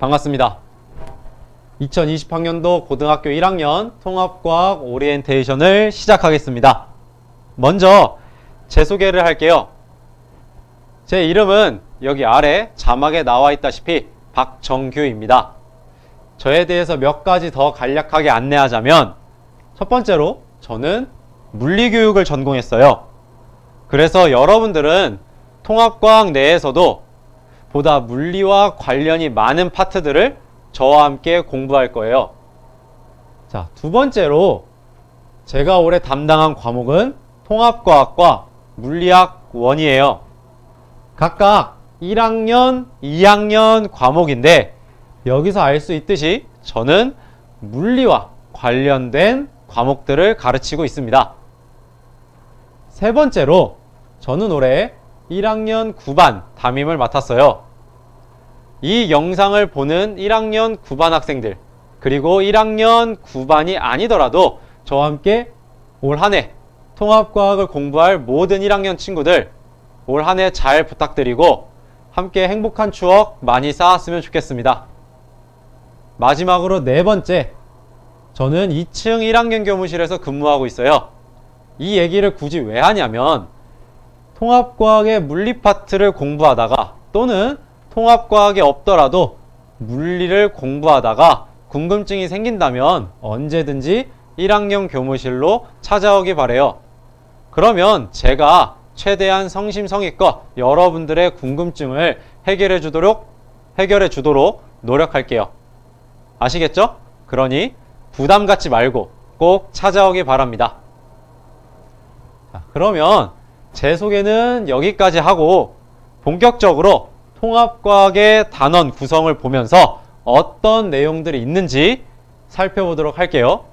반갑습니다. 2020학년도 고등학교 1학년 통합과학 오리엔테이션을 시작하겠습니다. 먼저 제 소개를 할게요. 제 이름은 여기 아래 자막에 나와 있다시피 박정규입니다. 저에 대해서 몇 가지 더 간략하게 안내하자면, 첫 번째로 저는 물리교육을 전공했어요. 그래서 여러분들은 통합과학 내에서도 보다 물리와 관련이 많은 파트들을 저와 함께 공부할 거예요. 자, 두 번째로 제가 올해 담당한 과목은 통합과학과 물리학 1이에요. 각각 1학년, 2학년 과목인데, 여기서 알 수 있듯이 저는 물리와 관련된 과목들을 가르치고 있습니다. 세 번째로 저는 올해 1학년 9반 담임을 맡았어요. 이 영상을 보는 1학년 9반 학생들, 그리고 1학년 9반이 아니더라도 저와 함께 올 한 해 통합과학을 공부할 모든 1학년 친구들, 올 한 해 잘 부탁드리고 함께 행복한 추억 많이 쌓았으면 좋겠습니다. 마지막으로 네 번째, 저는 2층 1학년 교무실에서 근무하고 있어요. 이 얘기를 굳이 왜 하냐면, 통합과학의 물리 파트를 공부하다가, 또는 통합과학이 없더라도 물리를 공부하다가 궁금증이 생긴다면 언제든지 1학년 교무실로 찾아오기 바래요. 그러면 제가 최대한 성심성의껏 여러분들의 궁금증을 해결해 주도록 노력할게요. 아시겠죠? 그러니 부담 갖지 말고 꼭 찾아오기 바랍니다. 자, 그러면 제 소개는 여기까지 하고 본격적으로 통합과학의 단원 구성을 보면서 어떤 내용들이 있는지 살펴보도록 할게요.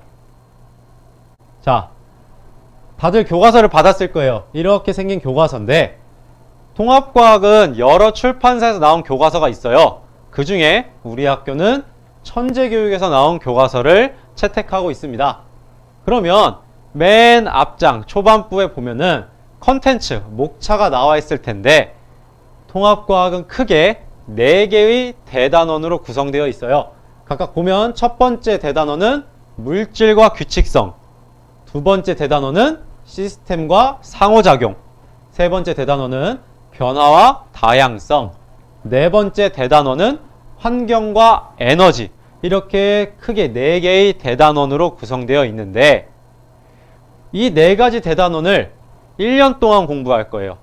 자, 다들 교과서를 받았을 거예요. 이렇게 생긴 교과서인데, 통합과학은 여러 출판사에서 나온 교과서가 있어요. 그 중에 우리 학교는 천재교육에서 나온 교과서를 채택하고 있습니다. 그러면 맨 앞장 초반부에 보면은 컨텐츠, 목차가 나와 있을 텐데, 통합과학은 크게 4개의 대단원으로 구성되어 있어요. 각각 보면 첫 번째 대단원은 물질과 규칙성, 두 번째 대단원은 시스템과 상호작용, 세 번째 대단원은 변화와 다양성, 네 번째 대단원은 환경과 에너지, 이렇게 크게 4개의 대단원으로 구성되어 있는데, 이 4가지 대단원을 1년 동안 공부할 거예요.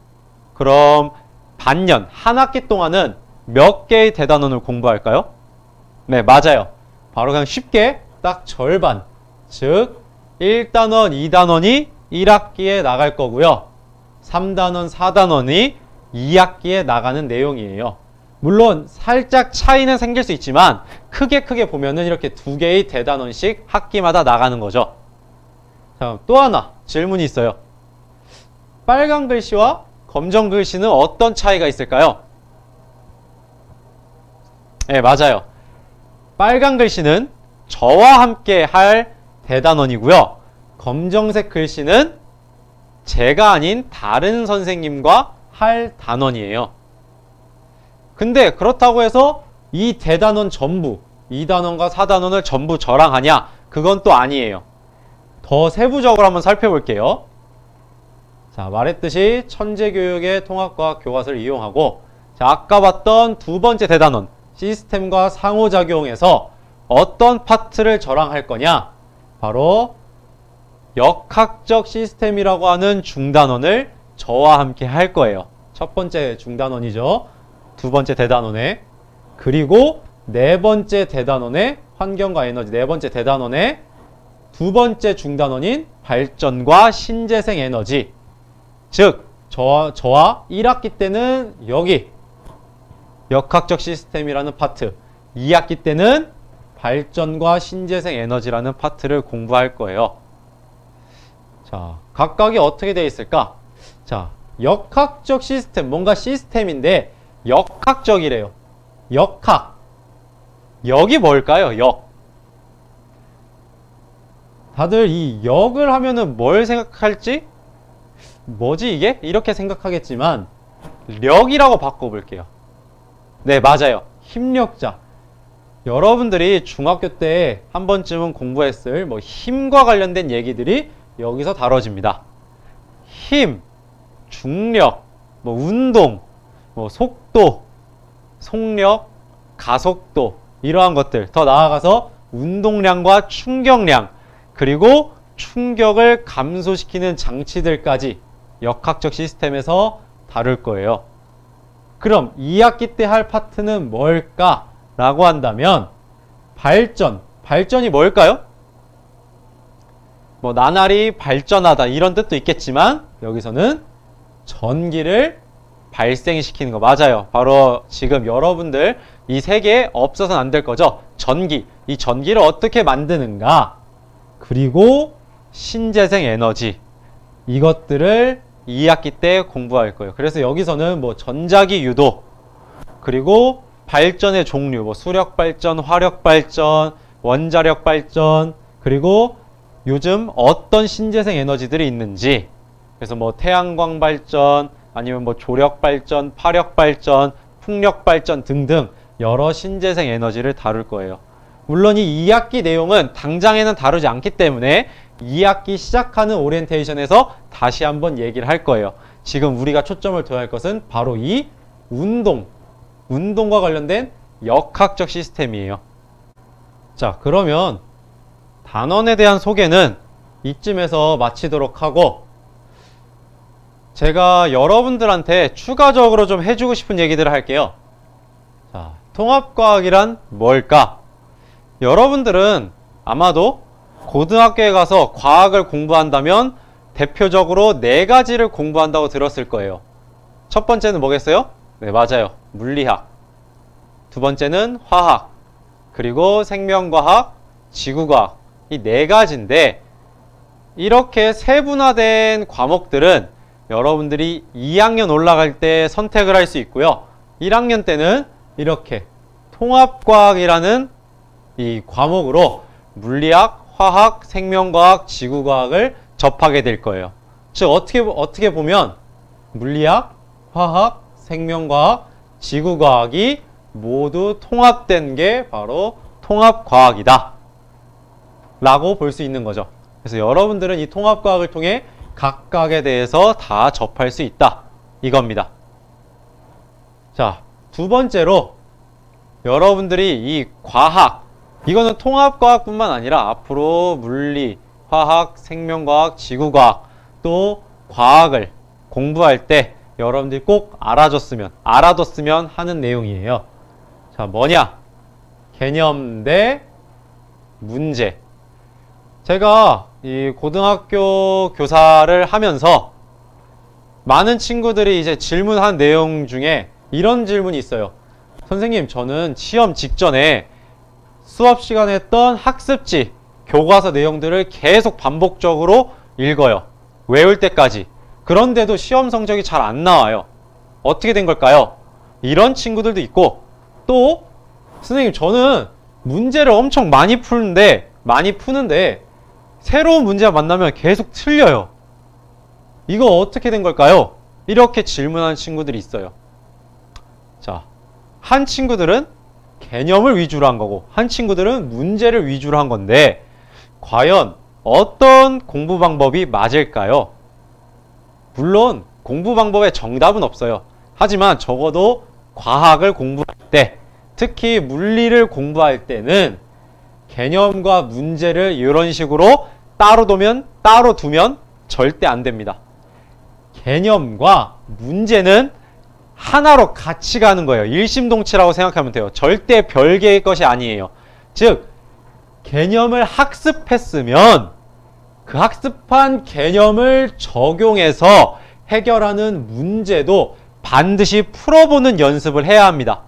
그럼 반년, 한 학기 동안은 몇 개의 대단원을 공부할까요? 네, 맞아요. 바로 그냥 쉽게 딱 절반, 즉 1단원, 2단원이 1학기에 나갈 거고요. 3단원, 4단원이 2학기에 나가는 내용이에요. 물론 살짝 차이는 생길 수 있지만 크게 보면은 이렇게 2개의 대단원씩 학기마다 나가는 거죠. 자, 또 하나 질문이 있어요. 빨간 글씨와 검정 글씨는 어떤 차이가 있을까요? 네, 맞아요. 빨간 글씨는 저와 함께 할 대단원이고요. 검정색 글씨는 제가 아닌 다른 선생님과 할 단원이에요. 근데 그렇다고 해서 이 대단원 전부, 2단원과 4단원을 전부 저랑 하냐? 그건 또 아니에요. 더 세부적으로 한번 살펴볼게요. 자, 말했듯이 천재교육의 통합과학 교과서를 이용하고, 자, 아까 봤던 두 번째 대단원, 시스템과 상호작용에서 어떤 파트를 저랑 할 거냐? 바로 역학적 시스템이라고 하는 중단원을 저와 함께 할 거예요. 첫 번째 중단원이죠. 두 번째 대단원에. 그리고 네 번째 대단원의 환경과 에너지, 네 번째 대단원의 두 번째 중단원인 발전과 신재생 에너지. 즉, 저와 1학기 때는 여기 역학적 시스템이라는 파트, 2학기 때는 발전과 신재생 에너지라는 파트를 공부할 거예요. 자, 각각이 어떻게 되어 있을까? 자, 역학적 시스템, 뭔가 시스템인데 역학적이래요. 역학. 역이 뭘까요? 역. 다들 이 역을 하면은 뭘 생각할지? 뭐지 이게? 이렇게 생각하겠지만 력이라고 바꿔볼게요. 네, 맞아요. 힘력자. 여러분들이 중학교 때 한 번쯤은 공부했을 뭐 힘과 관련된 얘기들이 여기서 다뤄집니다. 힘, 중력, 뭐 운동, 뭐 속도, 속력, 가속도 이러한 것들, 더 나아가서 운동량과 충격량, 그리고 충격을 감소시키는 장치들까지 역학적 시스템에서 다룰 거예요. 그럼 2학기 때 할 파트는 뭘까? 라고 한다면 발전이 뭘까요? 뭐 나날이 발전하다 이런 뜻도 있겠지만 여기서는 전기를 발생시키는 거 맞아요. 바로 지금 여러분들 이 세계에 없어서는 안 될 거죠. 전기. 이 전기를 어떻게 만드는가? 그리고 신재생 에너지. 이것들을 2학기 때 공부할 거예요. 그래서 여기서는 뭐 전자기 유도, 그리고 발전의 종류, 뭐 수력 발전, 화력 발전, 원자력 발전, 그리고 요즘 어떤 신재생 에너지들이 있는지, 그래서 뭐 태양광 발전, 아니면 뭐 조력 발전, 파력 발전, 풍력 발전 등등 여러 신재생 에너지를 다룰 거예요. 물론 이 2학기 내용은 당장에는 다루지 않기 때문에 2학기 시작하는 오리엔테이션에서 다시 한번 얘기를 할 거예요. 지금 우리가 초점을 둬야 할 것은 바로 이 운동과 관련된 역학적 시스템이에요. 자, 그러면 단원에 대한 소개는 이쯤에서 마치도록 하고, 제가 여러분들한테 추가적으로 좀 해주고 싶은 얘기들을 할게요. 자, 통합과학이란 뭘까? 여러분들은 아마도 고등학교에 가서 과학을 공부한다면 대표적으로 4가지를 공부한다고 들었을 거예요. 첫 번째는 뭐겠어요? 네, 맞아요. 물리학. 두 번째는 화학. 그리고 생명과학, 지구과학. 이 4가지인데 이렇게 세분화된 과목들은 여러분들이 2학년 올라갈 때 선택을 할 수 있고요. 1학년 때는 이렇게 통합과학이라는 이 과목으로 물리학, 화학, 생명과학, 지구과학을 접하게 될 거예요. 즉 어떻게 보면 물리학, 화학, 생명과학, 지구과학이 모두 통합된 게 바로 통합과학이다 라고 볼 수 있는 거죠. 그래서 여러분들은 이 통합과학을 통해 각각에 대해서 다 접할 수 있다 이겁니다. 자, 두 번째로 여러분들이 이 과학, 이거는 통합과학뿐만 아니라 앞으로 물리, 화학, 생명과학, 지구과학 또 과학을 공부할 때 여러분들이 꼭 알아뒀으면 하는 내용이에요. 자, 뭐냐? 개념 대 문제. 제가 이 고등학교 교사를 하면서 많은 친구들이 이제 질문한 내용 중에 이런 질문이 있어요. 선생님, 저는 시험 직전에 수업 시간에 했던 학습지, 교과서 내용들을 계속 반복적으로 읽어요. 외울 때까지. 그런데도 시험 성적이 잘 안 나와요. 어떻게 된 걸까요? 이런 친구들도 있고, 또 선생님, 저는 문제를 엄청 많이 푸는데 새로운 문제가 만나면 계속 틀려요. 이거 어떻게 된 걸까요? 이렇게 질문하는 친구들이 있어요. 자, 한 친구들은 개념을 위주로 한 거고 한 친구들은 문제를 위주로 한 건데 과연 어떤 공부 방법이 맞을까요? 물론 공부 방법에 정답은 없어요. 하지만 적어도 과학을 공부할 때, 특히 물리를 공부할 때는 개념과 문제를 이런 식으로 따로 두면 절대 안 됩니다. 개념과 문제는 하나로 같이 가는 거예요. 일심동체라고 생각하면 돼요. 절대 별개의 것이 아니에요. 즉, 개념을 학습했으면 그 학습한 개념을 적용해서 해결하는 문제도 반드시 풀어보는 연습을 해야 합니다.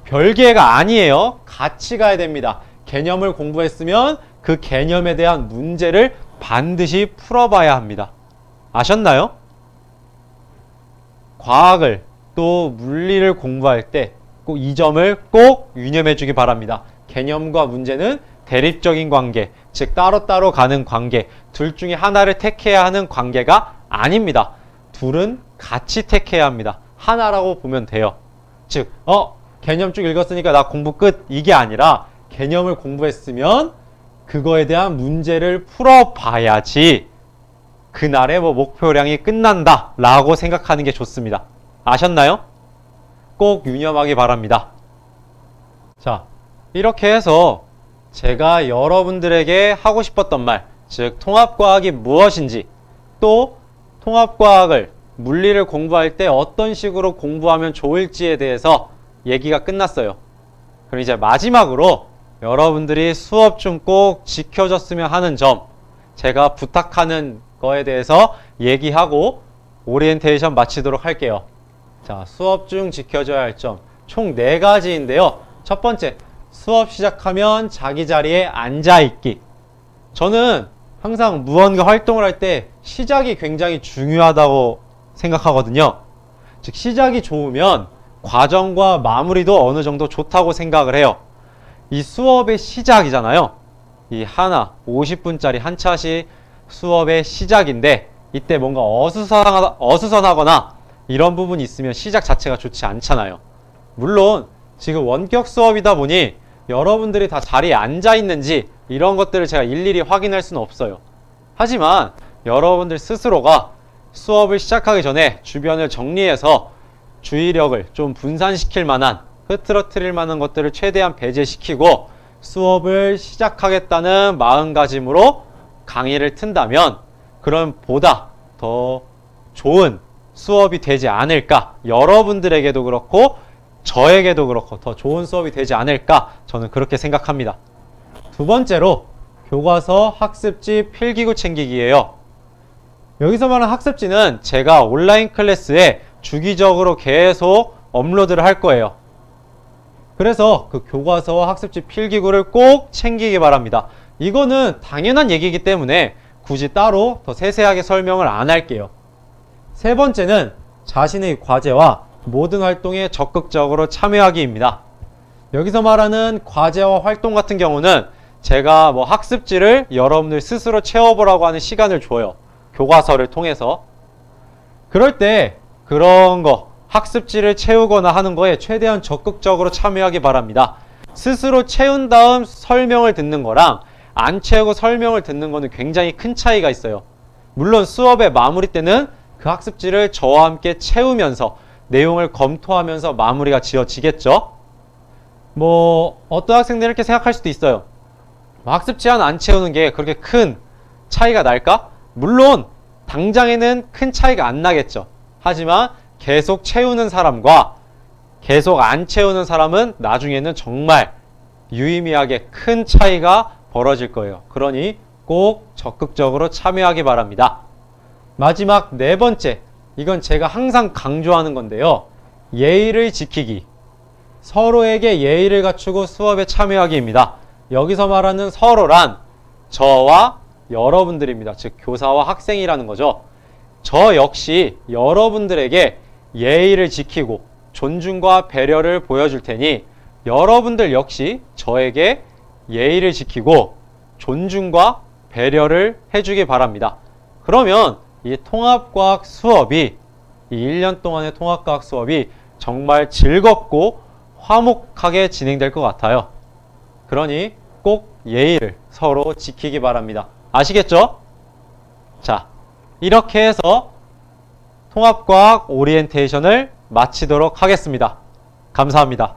별개가 아니에요. 같이 가야 됩니다. 개념을 공부했으면 그 개념에 대한 문제를 반드시 풀어봐야 합니다. 아셨나요? 과학을 또 물리를 공부할 때 꼭 이 점을 꼭 유념해 주기 바랍니다. 개념과 문제는 대립적인 관계, 즉 따로따로 가는 관계, 둘 중에 하나를 택해야 하는 관계가 아닙니다. 둘은 같이 택해야 합니다. 하나라고 보면 돼요. 즉, 개념 쭉 읽었으니까 나 공부 끝, 이게 아니라 개념을 공부했으면 그거에 대한 문제를 풀어봐야지 그날의 뭐 목표량이 끝난다 라고 생각하는 게 좋습니다. 아셨나요? 꼭 유념하기 바랍니다. 자, 이렇게 해서 제가 여러분들에게 하고 싶었던 말, 즉 통합과학이 무엇인지, 또 통합과학을 물리를 공부할 때 어떤 식으로 공부하면 좋을지에 대해서 얘기가 끝났어요. 그럼 이제 마지막으로 여러분들이 수업 중 꼭 지켜줬으면 하는 점, 제가 부탁하는 거에 대해서 얘기하고 오리엔테이션 마치도록 할게요. 자, 수업 중 지켜줘야 할 점 총 4가지인데요. 첫 번째, 수업 시작하면 자기 자리에 앉아있기. 저는 항상 무언가 활동을 할 때 시작이 굉장히 중요하다고 생각하거든요. 즉, 시작이 좋으면 과정과 마무리도 어느 정도 좋다고 생각을 해요. 이 수업의 시작이잖아요. 이 하나 50분짜리 한 차씩 수업의 시작인데 이때 뭔가 어수선하거나 이런 부분이 있으면 시작 자체가 좋지 않잖아요. 물론 지금 원격 수업이다 보니 여러분들이 다 자리에 앉아 있는지 이런 것들을 제가 일일이 확인할 수는 없어요. 하지만 여러분들 스스로가 수업을 시작하기 전에 주변을 정리해서 주의력을 좀 분산시킬 만한, 흐트러뜨릴 만한 것들을 최대한 배제시키고 수업을 시작하겠다는 마음가짐으로 강의를 튼다면 그럼 보다 더 좋은 수업이 되지 않을까, 여러분들에게도 그렇고 저에게도 그렇고 더 좋은 수업이 되지 않을까, 저는 그렇게 생각합니다. 두 번째로 교과서, 학습지, 필기구 챙기기예요. 여기서 말하는 학습지는 제가 온라인 클래스에 주기적으로 계속 업로드를 할 거예요. 그래서 그 교과서와 학습지, 필기구를 꼭 챙기기 바랍니다. 이거는 당연한 얘기이기 때문에 굳이 따로 더 세세하게 설명을 안 할게요. 세 번째는 자신의 과제와 모든 활동에 적극적으로 참여하기입니다. 여기서 말하는 과제와 활동 같은 경우는 제가 뭐 학습지를 여러분들 스스로 채워보라고 하는 시간을 줘요. 교과서를 통해서. 그럴 때 그런 거, 학습지를 채우거나 하는 거에 최대한 적극적으로 참여하기 바랍니다. 스스로 채운 다음 설명을 듣는 거랑 안 채우고 설명을 듣는 거는 굉장히 큰 차이가 있어요. 물론 수업의 마무리 때는 그 학습지를 저와 함께 채우면서 내용을 검토하면서 마무리가 지어지겠죠. 뭐 어떤 학생들이 이렇게 생각할 수도 있어요. 학습지 하나 안 채우는 게 그렇게 큰 차이가 날까? 물론 당장에는 큰 차이가 안 나겠죠. 하지만 계속 채우는 사람과 계속 안 채우는 사람은 나중에는 정말 유의미하게 큰 차이가 벌어질 거예요. 그러니 꼭 적극적으로 참여하기 바랍니다. 마지막 네 번째, 이건 제가 항상 강조하는 건데요. 예의를 지키기. 서로에게 예의를 갖추고 수업에 참여하기입니다. 여기서 말하는 서로란 저와 여러분들입니다. 즉 교사와 학생이라는 거죠. 저 역시 여러분들에게 예의를 지키고 존중과 배려를 보여줄 테니 여러분들 역시 저에게 예의를 지키고 존중과 배려를 해주기 바랍니다. 그러면 이 통합과학 수업이, 이 1년 동안의 통합과학 수업이 정말 즐겁고 화목하게 진행될 것 같아요. 그러니 꼭 예의를 서로 지키기 바랍니다. 아시겠죠? 자, 이렇게 해서 통합과학 오리엔테이션을 마치도록 하겠습니다. 감사합니다.